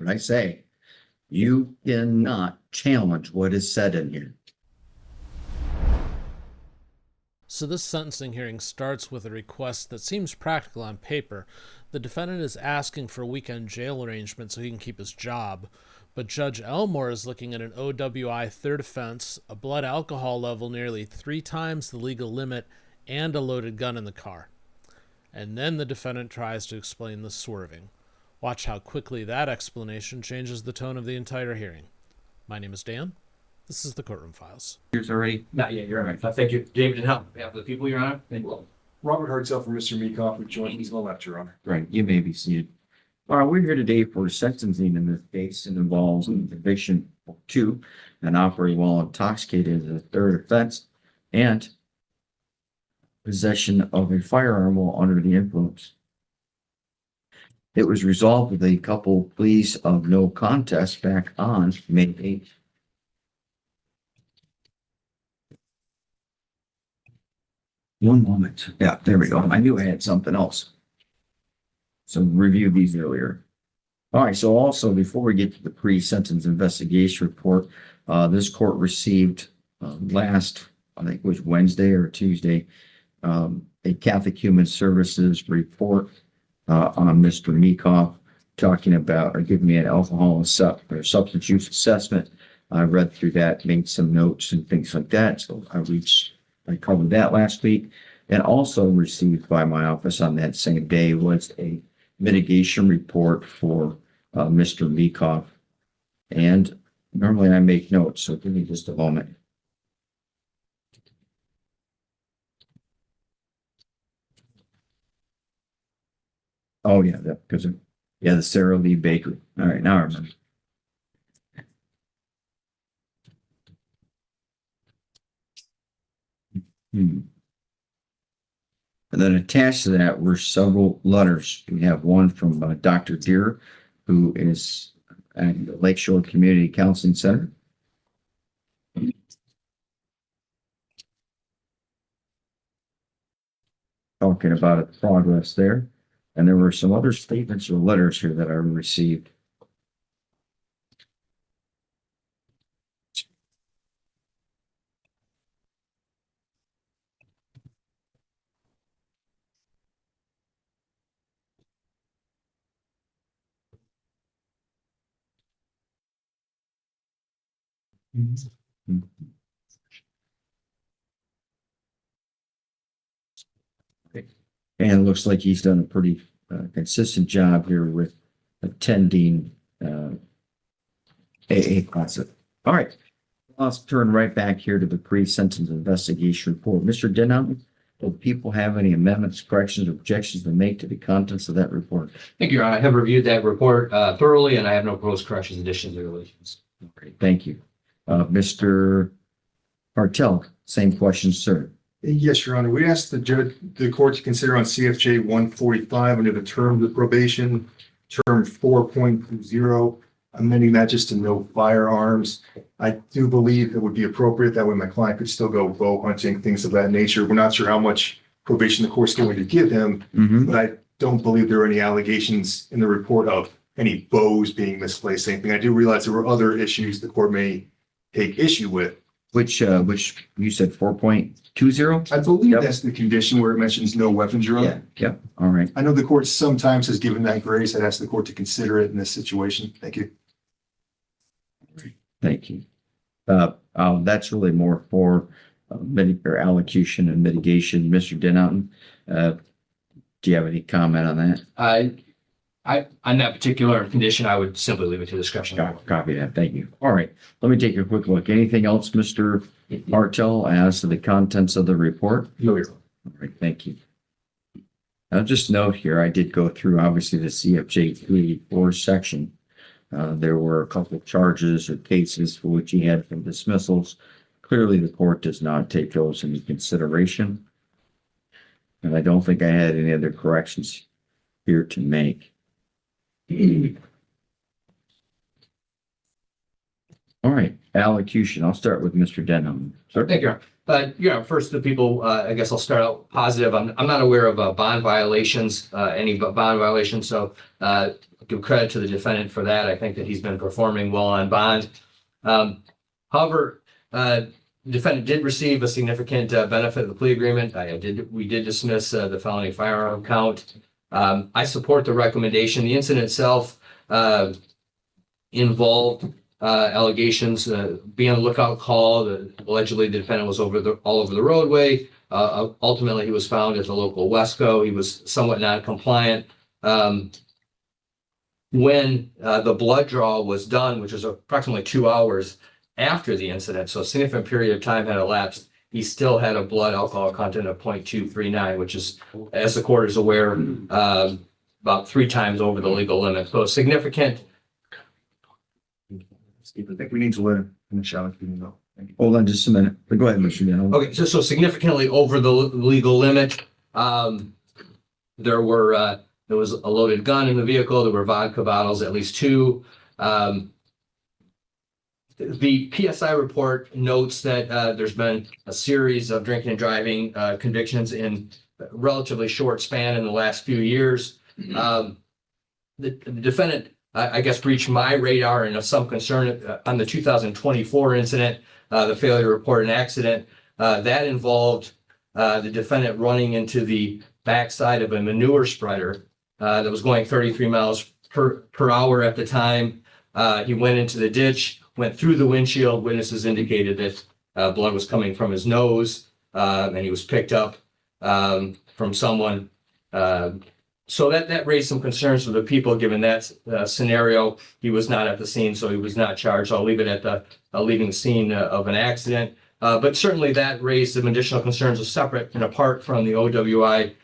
But I say, you cannot challenge what is said in here. So this sentencing hearing starts with a request that seems practical on paper. The defendant is asking for a weekend jail arrangement so he can keep his job, but Judge Elmore is looking at an OWI third offense, a blood alcohol level nearly 3 times the legal limit, and a loaded gun in the car. And then the defendant tries to explain the swerving. Watch how quickly that explanation changes the tone of the entire hearing. My name is Dan. This is the Courtroom Files. Here's already. Not yet, you're right. Thank you. David and Helen, on behalf of the people, Your Honor. Thank you. Robert Hartzell for Mr. Meekoff, who joined me on the left, Your Honor. Right, you may be seated. All right, we're here today for sentencing in this case. It involves conviction for 2, and operating while intoxicated is a third offense, and possession of a firearm while under the influence. It was resolved with a couple pleas of no contest back on May 8th. One moment. Yeah, there we go. I knew I had something else. So review these earlier. All right, so also before we get to the pre-sentence investigation report, this court received last, I think it was Wednesday or Tuesday, a Catholic Human Services report on Mr. Meekoff, talking about or giving me an alcohol or substance use assessment. I read through that, made some notes and things like that. So I covered that last week, and also received by my office on that same day was a mitigation report for Mr. Meekoff. And normally I make notes, so give me just a moment. Oh yeah, that because of the Sarah Lee Bakery. All right, now I remember. And then attached to that were several letters. We have one from Dr. Deere, who is at the Lakeshore Community Counseling Center. Talking about progress there. And there were some other statements or letters here that I received. And it looks like he's done a pretty consistent job here with attending AA classes. All right, let's turn right back here to the pre-sentence investigation report. Mr. Denham, do people have any amendments, corrections, or objections to make to the contents of that report? Thank you, Your Honor. I have reviewed that report thoroughly, and I have no proposed corrections, additions, or deletions. Great, thank you. Mr. Hartel, same question, sir. Yes, Your Honor. We asked the court to consider on CFJ 145 under the terms of probation, term 4.20, amending that just to no firearms. I do believe it would be appropriate. That way my client could still go bow hunting, things of that nature. We're not sure how much probation the court's going to give him, but I don't believe there are any allegations in the report of any bows being misplaced, anything. I do realize there were other issues the court may take issue with. Which you said 4.20? I believe Yep. that's the condition where it mentions no weapons, Your Honor. Yep, all right. I know the court sometimes has given that grace. I'd ask the court to consider it in this situation. Thank you. Thank you. That's really more for allocution and mitigation. Mr. Denham, do you have any comment on that? On that particular condition, I would simply leave it to discretion. Copy that. Thank you. All right. Let me take a quick look. Anything else, Mr. Hartel, as to the contents of the report? No, Your Honor. All right. Thank you. I'll just note here, I did go through obviously the CFJ 384 section. There were a couple of charges or cases for which he had some dismissals. Clearly, the court does not take those into consideration. And I don't think I had any other corrections here to make. All right, allocution. I'll start with Mr. Denham. Sir? Thank you, Your Honor. First, the people, I guess I'll start out positive. I'm not aware of bond violations, any bond violations. So give credit to the defendant for that. I think that he's been performing well on bond. However, defendant did receive a significant benefit of the plea agreement. We did dismiss the felony firearm count. I support the recommendation. The incident itself involved allegations, being on the lookout call. Allegedly, the defendant was all over the roadway. Ultimately, he was found at the local Wesco. He was somewhat non-compliant. When the blood draw was done, which was approximately 2 hours after the incident, so a significant period of time had elapsed, he still had a blood alcohol content of 0.239, which is, as the court is aware, about 3 times over the legal limit. So significant. I think we need to let him finish out if you know. Hold on just a minute. Go ahead, Mr. Manure. Okay, so significantly over the legal limit. There was a loaded gun in the vehicle. There were vodka bottles, at least 2. The PSI report notes that there's been a series of drinking and driving convictions in a relatively short span in the last few years. The defendant, I guess, reached my radar and of some concern on the 2024 incident, the failure to report an accident. That involved the defendant running into the backside of a manure spreader that was going 33 miles per hour at the time. He went into the ditch, went through the windshield. Witnesses indicated that blood was coming from his nose, and he was picked up from someone. So that raised some concerns for the people, given that scenario. He was not at the scene, so he was not charged. I'll leave it at the leaving the scene of an accident. But certainly that raised some additional concerns separate and apart from the OWI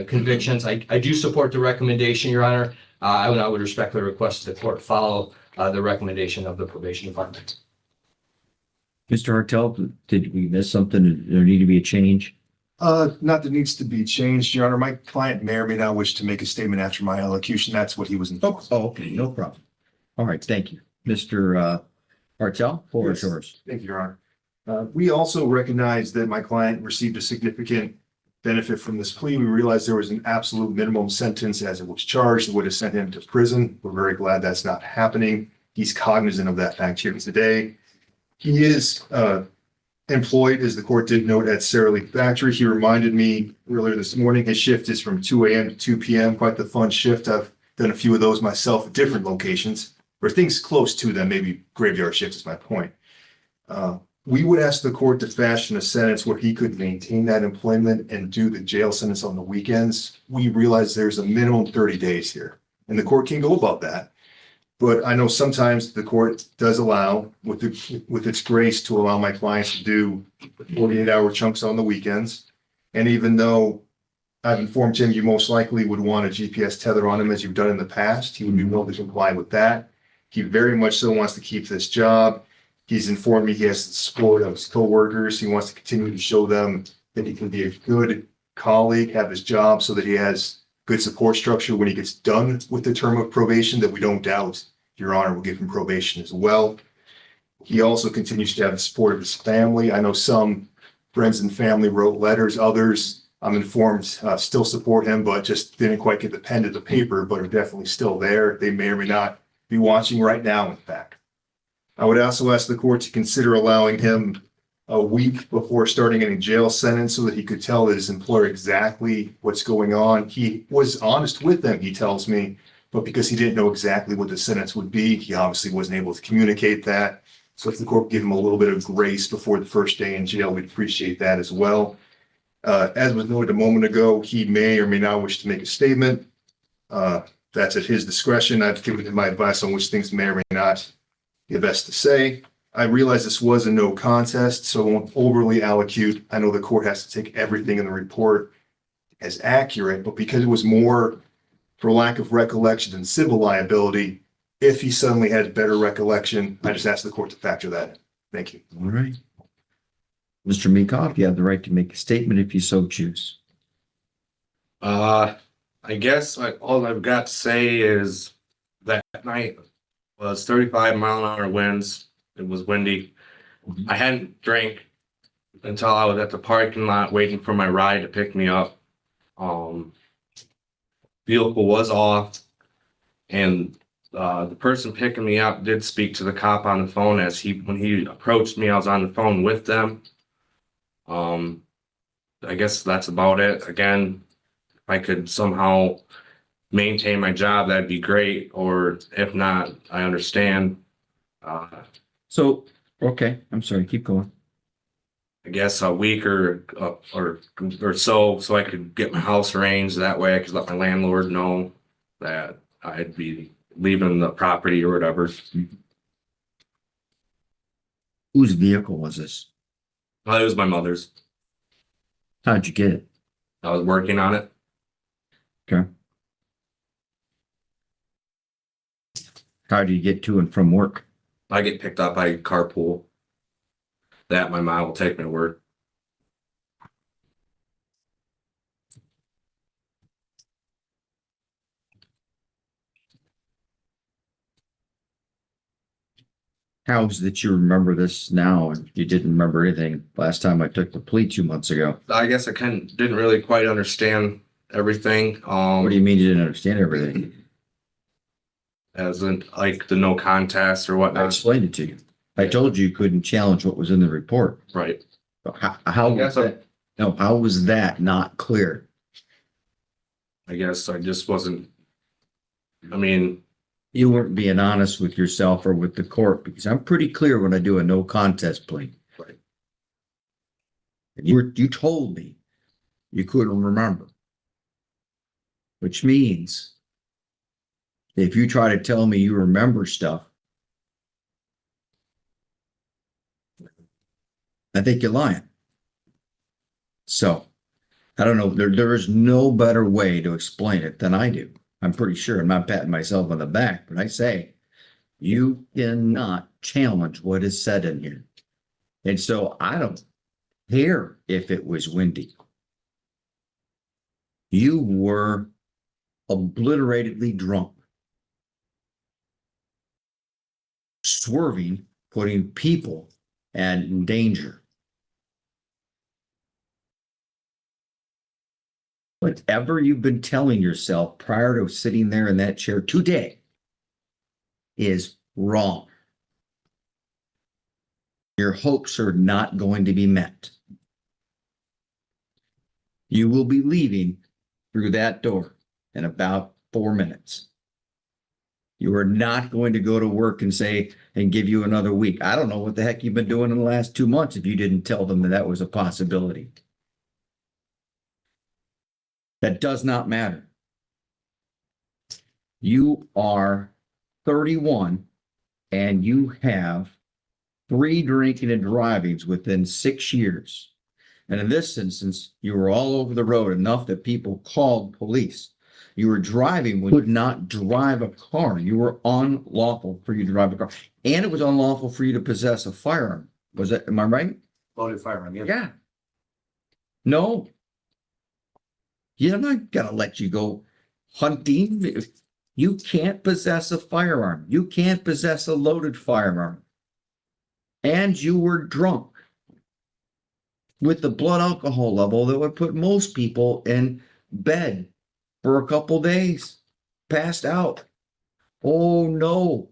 convictions. I do support the recommendation, Your Honor. I would respectfully request the court follow the recommendation of the probation department. Mr. Hartel, did we miss something? Did there need to be a change? Not that needs to be changed, Your Honor. My client may or may not wish to make a statement after my elocution. That's what he was informed. Oh, okay, no problem. All right, thank you. Mr. Hartel, floor is Yes. yours. Thank you, Your Honor. We also recognize that my client received a significant benefit from this plea. We realized there was an absolute minimum sentence as it was charged that would have sent him to prison. We're very glad that's not happening. He's cognizant of that fact here today. He is employed, as the court did note, at Sara Lee Factory. He reminded me earlier this morning, his shift is from 2 a.m. to 2 p.m. Quite the fun shift. I've done a few of those myself at different locations, or things close to them, maybe graveyard shift is my point. We would ask the court to fashion a sentence where he could maintain that employment and do the jail sentence on the weekends. We realize there's a minimum 30 days here, and the court can go above that. But I know sometimes the court does allow, with its grace, to allow my clients to do 48-hour chunks on the weekends. And even though I've informed him you most likely would want a GPS tether on him as you've done in the past, he would be willing to comply with that. He very much so wants to keep this job. He's informed me he has the support of his coworkers. He wants to continue to show them that he can be a good colleague, have his job so that he has good support structure when he gets done with the term of probation, that we don't doubt Your Honor will give him probation as well. He also continues to have the support of his family. I know some friends and family wrote letters. Others, I'm informed, still support him, but just didn't quite get the pen to the paper, but are definitely still there. They may or may not be watching right now, in fact. I would also ask the court to consider allowing him a week before starting any jail sentence so that he could tell his employer exactly what's going on. He was honest with them, he tells me, but because he didn't know exactly what the sentence would be, he obviously wasn't able to communicate that. So if the court give him a little bit of grace before the first day in jail, we'd appreciate that as well. As was noted a moment ago, he may or may not wish to make a statement. That's at his discretion. I've given him my advice on which things may or may not be best to say. I realize this was a no contest, so I won't overly allocute. I know the court has to take everything in the report as accurate, but because it was more for lack of recollection than civil liability, if he suddenly had better recollection, I just ask the court to factor that in. Thank you. All right. Mr. Meekoff, you have the right to make a statement if you so choose. I guess all I've got to say is that night was 35-mile-an-hour winds. It was windy. I hadn't drank until I was at the parking lot waiting for my ride to pick me up. Vehicle was off, And the person picking me up did speak to the cop on the phone when he approached me, I was on the phone with them. I guess that's about it. Again, if I could somehow maintain my job, that'd be great. Or if not, I understand. So, okay, I'm sorry, keep going. I guess a week or so I could get my house arranged. That way I could let my landlord know that I'd be leaving the property or whatever. Whose vehicle was this? Well, it was my mother's. How'd you get it? I was working on it. Okay. How do you get to and from work? I get picked up by carpool. That my mom will take me to work. How is that you remember this now and you didn't remember anything last time I took the plea 2 months ago? I guess I didn't really quite understand everything. What do you mean you didn't understand everything? As in like the no contest or I whatnot. explained it to you. I told you you couldn't challenge what was in the report. Right. How Yes, was that? No, how was that not clear? I guess I just wasn't. I mean, You weren't being honest with yourself or with the court, because I'm pretty clear when I do a no contest plea. Right. And you told me you couldn't remember. Which means if you try to tell me you remember stuff, I think you're lying. So I don't know. There is no better way to explain it than I do. I'm pretty sure I'm not patting myself on the back, but I say you cannot challenge what is said in here. And so I don't care if it was windy. You were obliteratedly drunk, swerving, putting people in danger. Whatever you've been telling yourself prior to sitting there in that chair today is wrong. Your hopes are not going to be met. You will be leaving through that door in about 4 minutes. You are not going to go to work and say, and give you another week. I don't know what the heck you've been doing in the last 2 months if you didn't tell them that that was a possibility. That does not matter. You are 31 and you have 3 drinking and drivings within 6 years. And in this instance, you were all over the road enough that people called police. You were driving when you could not drive a car. You were unlawful for you to drive a car. And it was unlawful for you to possess a firearm. Was that, am I right? loaded firearm. Yeah. No. Yeah, I'm not gonna let you go hunting. You can't possess a firearm. You can't possess a loaded firearm. And you were drunk with the blood alcohol level that would put most people in bed for a couple days, passed out. Oh no.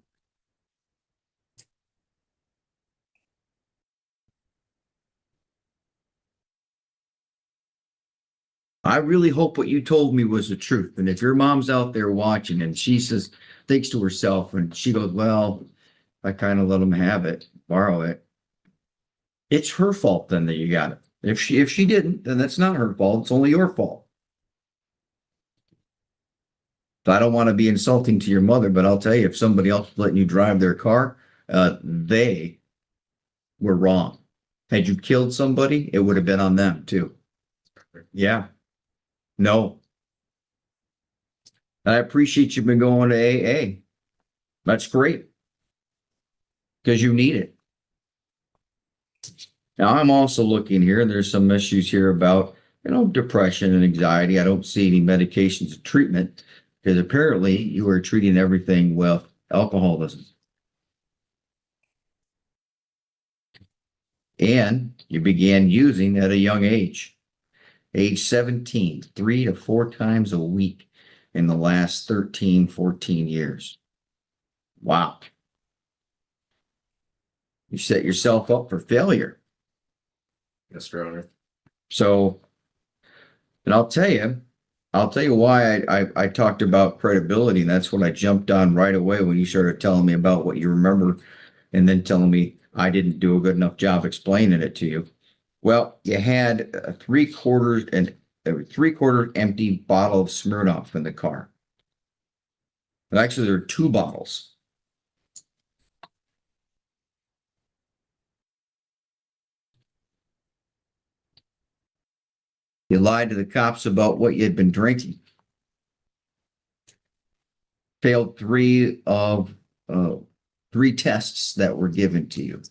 I really hope what you told me was the truth. And if your mom's out there watching and she says, thinks to herself and she goes, well, I kind of let him have it, borrow it. It's her fault then that you got it. If she didn't, then that's not her fault. It's only your fault. I don't want to be insulting to your mother, but I'll tell you, if somebody else was letting you drive their car, they were wrong. Had you killed somebody, it would have been on them too. Yeah. No. I appreciate you've been going to AA. That's great. Because you need it. Now, I'm also looking here, and there's some issues here about, depression and anxiety. I don't see any medications or treatment because apparently you are treating everything with alcoholism. And you began using at a young age 17, 3 to 4 times a week. in the last 13, 14 years. Wow. You set yourself up for failure. Yes, Your Honor. So, and I'll tell you why I talked about credibility, and that's what I jumped on right away when you started telling me about what you remember and then telling me I didn't do a good enough job explaining it to you. Well, you had a three-quarter empty bottle of Smirnoff in the car. But actually, there are two bottles. You lied to the cops about what you had been drinking. Failed three tests that were given to you.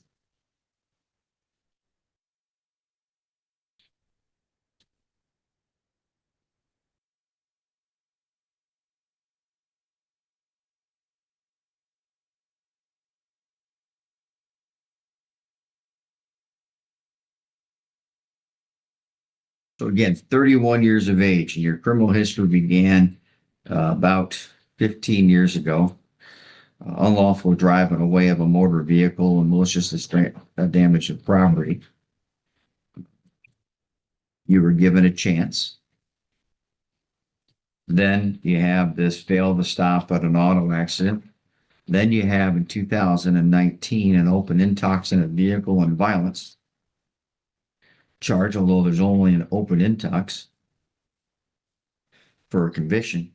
So again, 31 years of age, and your criminal history began about 15 years ago. Unlawful driving away of a motor vehicle and malicious damage of property. You were given a chance. Then you have this fail to stop at an auto accident. Then you have in 2019 an open intoxicant vehicle and violence charge, although there's only an open intox for a conviction.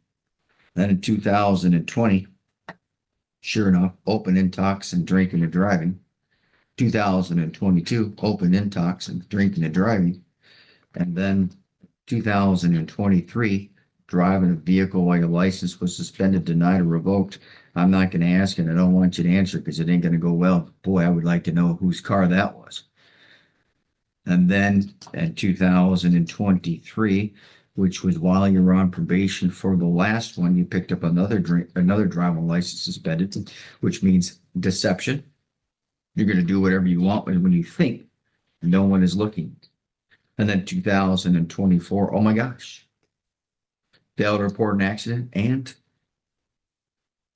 Then in 2020, sure enough, open intox and drinking and driving. 2022, open intox and drinking and driving. And then 2023, driving a vehicle while your license was suspended, denied, or revoked. I'm not going to ask, and I don't want you to answer because it ain't going to go well. Boy, I would like to know whose car that was. And then in 2023, which was while you were on probation for the last one, you picked up another driving license suspended, which means deception. You're going to do whatever you want when you think no one is looking. And then 2024, oh my gosh, failed to report an accident and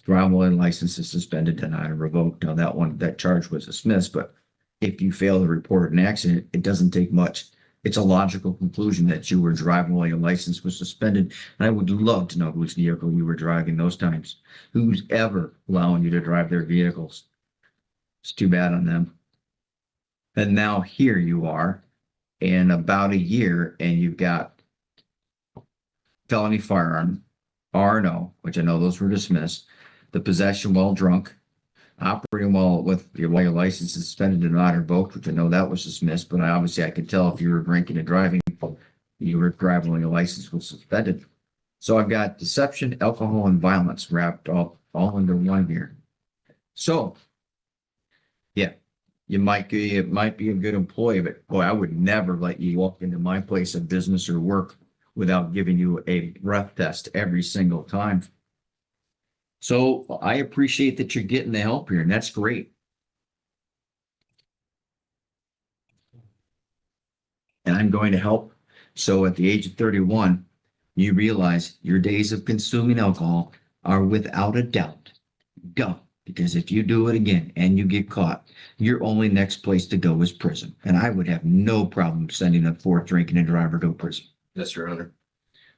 driving license is suspended, denied, or revoked. Now that charge was dismissed, but if you fail to report an accident, it doesn't take much. It's a logical conclusion that you were driving while your license was suspended. And I would love to know whose vehicle you were driving those times. Who's ever allowing you to drive their vehicles? It's too bad on them. And now here you are in about a year, and you've got felony firearm, R&O, which I know those were dismissed, the possession while drunk, operating while your license is suspended and not revoked, which I know that was dismissed, but I could tell if you were drinking and driving, you were driving while your license was suspended. So I've got deception, alcohol, and violence wrapped all under one here. So, yeah, it might be a good employee, but boy, I would never let you walk into my place of business or work without giving you a breath test every single time. So I appreciate that you're getting the help here, and that's great. And I'm going to help. So at the age of 31, you realize your days of consuming alcohol are without a doubt done. Because if you do it again and you get caught, your only next place to go is prison. And I would have no problem sending a fourth drinking and driver to prison. Yes, Your Honor.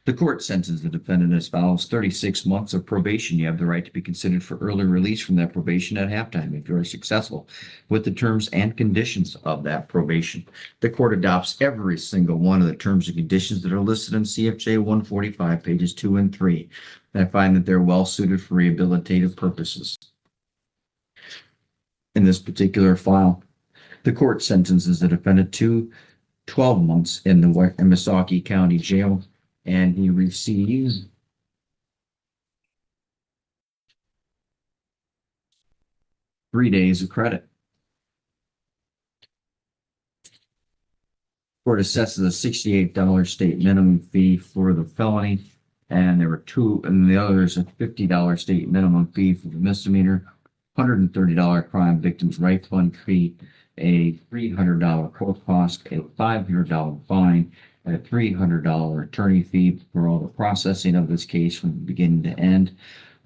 The court sentences the defendant as follows: 36 months of probation. You have the right to be considered for early release from that probation at halftime if you are successful with the terms and conditions of that probation. The court adopts every single one of the terms and conditions that are listed in CFJ 145, pages 2 and 3. And I find that they're well suited for rehabilitative purposes. In this particular file, the court sentences the defendant to 12 months in the Missaukee County Jail, and he receives three days of credit. Court assesses a $68 state minimum fee for the felony, and there were two, and the other is a $50 state minimum fee for the misdemeanor, $130 crime victims' right fund fee, a $300 court cost, a $500 fine, a $300 attorney fee for all the processing of this case from beginning to end.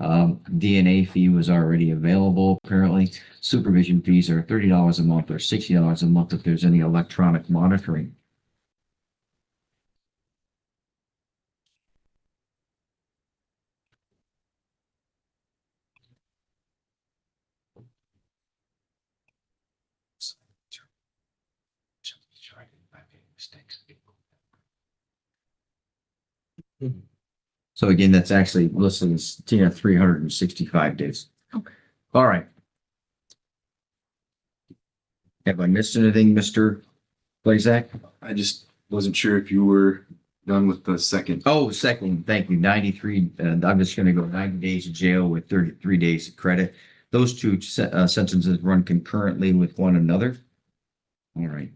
DNA fee was already available, apparently. Supervision fees are $30 a month or $60 a month if there's any electronic monitoring. So again, that's actually listed as 365 days. Okay. All right. Have I missed anything, Mr. Blazak? I just wasn't sure if you were done with the second. Oh, second, thank you. 93, I'm just gonna go 90 days of jail with 33 days of credit. Those two sentences run concurrently with one another. All right.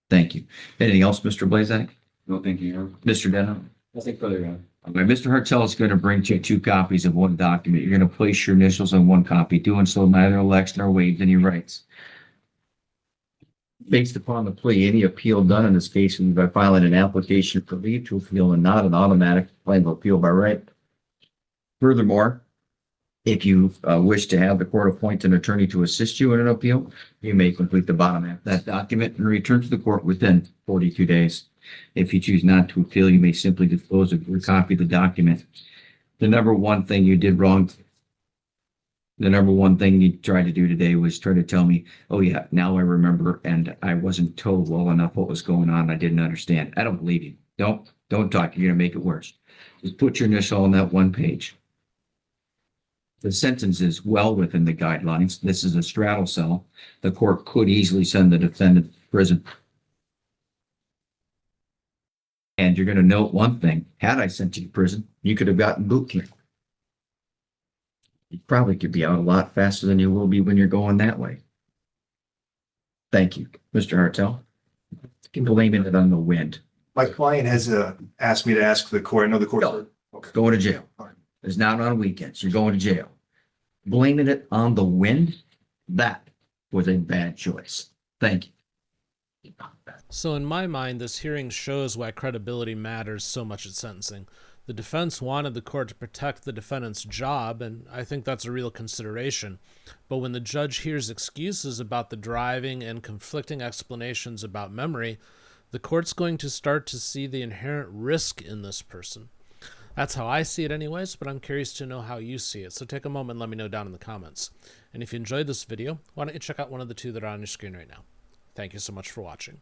Thank you. Anything else, Mr. Blazak? No, thank you. Mr. Denham? Nothing further on. All right, Mr. Hartel is going to bring you two copies of one document. You're going to place your initials on one copy. Doing so neither elects nor waives any rights. Based upon the plea, any appeal done in this case will be by filing an application for leave to appeal and not an automatic claim of appeal by right. Furthermore, if you wish to have the court appoint an attorney to assist you in an appeal, you may complete the bottom half of that document and return to the court within 42 days. If you choose not to appeal, you may simply dispose of your copy of the document. The number one thing you did wrong, the number one thing you tried to do today was try to tell me, oh yeah, now I remember, and I wasn't told well enough what was going on. I didn't understand. I don't believe you. Don't talk. You're going to make it worse. Just put your initial on that one page. The sentence is well within the guidelines. This is a straddle cell. The court could easily send the defendant to prison. And you're going to note one thing. Had I sent you to prison, you could have gotten boot camp. You probably could be out a lot faster than you will be when you're going that way. Thank you, Mr. Hartel. Blaming it on the wind. My client has asked me to ask the court. I know the court. No. Going to jail. It's not on weekends. You're going to jail. Blaming it on the wind, that was a bad choice. Thank you. So in my mind, this hearing shows why credibility matters so much at sentencing. The defense wanted the court to protect the defendant's job, and I think that's a real consideration. But when the judge hears excuses about the driving and conflicting explanations about memory, the court's going to start to see the inherent risk in this person. That's how I see it anyways, but I'm curious to know how you see it. So take a moment and let me know down in the comments. And if you enjoyed this video, why don't you check out one of the two that are on your screen right now. Thank you so much for watching.